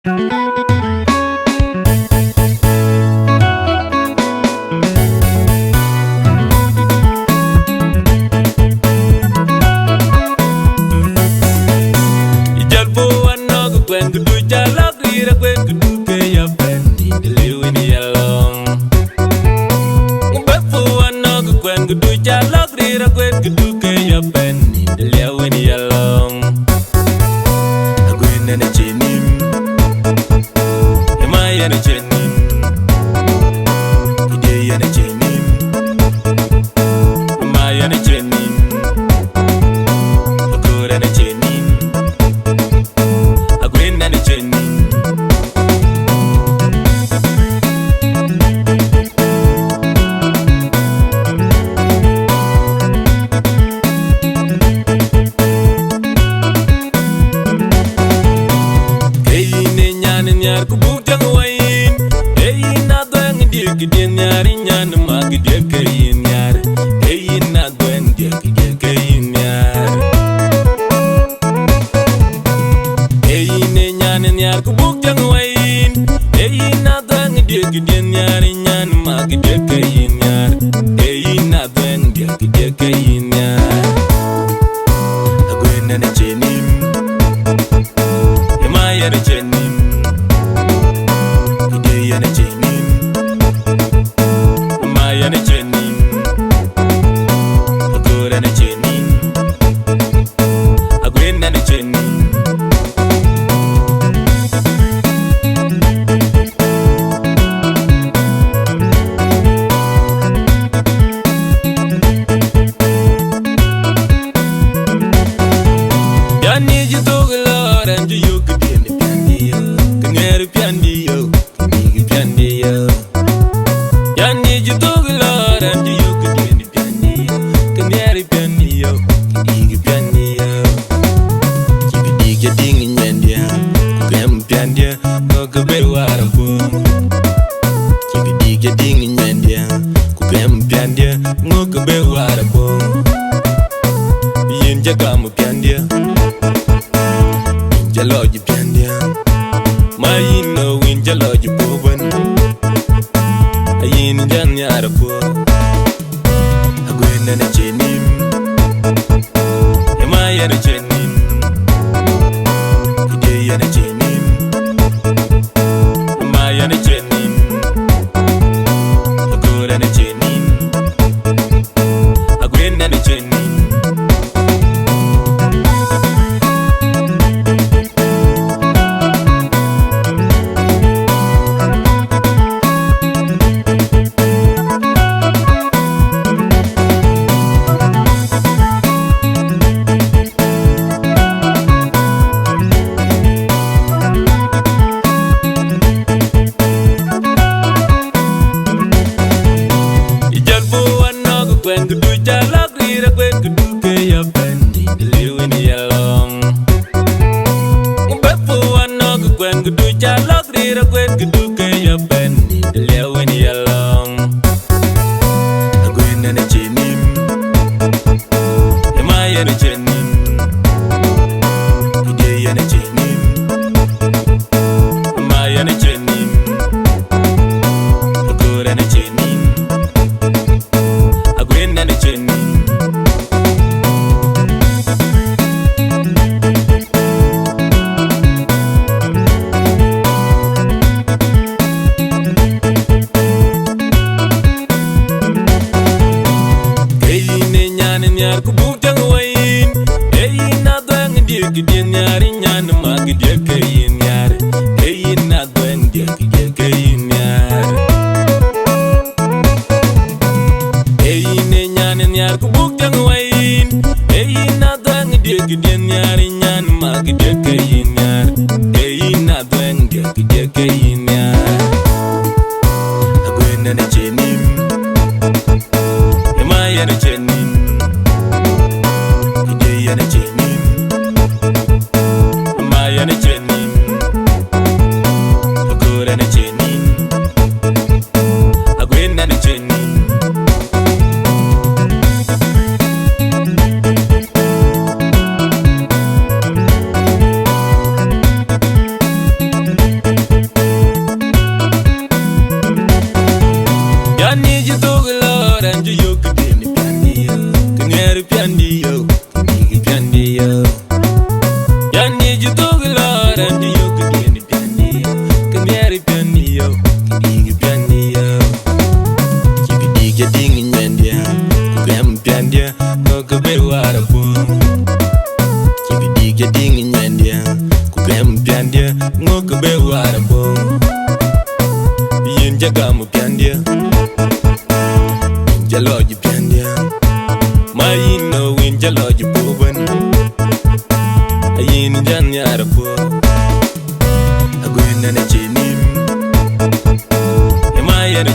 When you do jalak, you when you do pay your friend, the living yellow. But for one nog, when you do jalak, you when you do pay your friend, the living yellow. A green and a chenin, am I and a chenin? Day and a chenin, am I and a chenin? A good and a chenin. ngok be wara bo yin jagam piandia jaloji piandia my no win jaloji poban ayin jan yara bo agwenda na chenin e my yana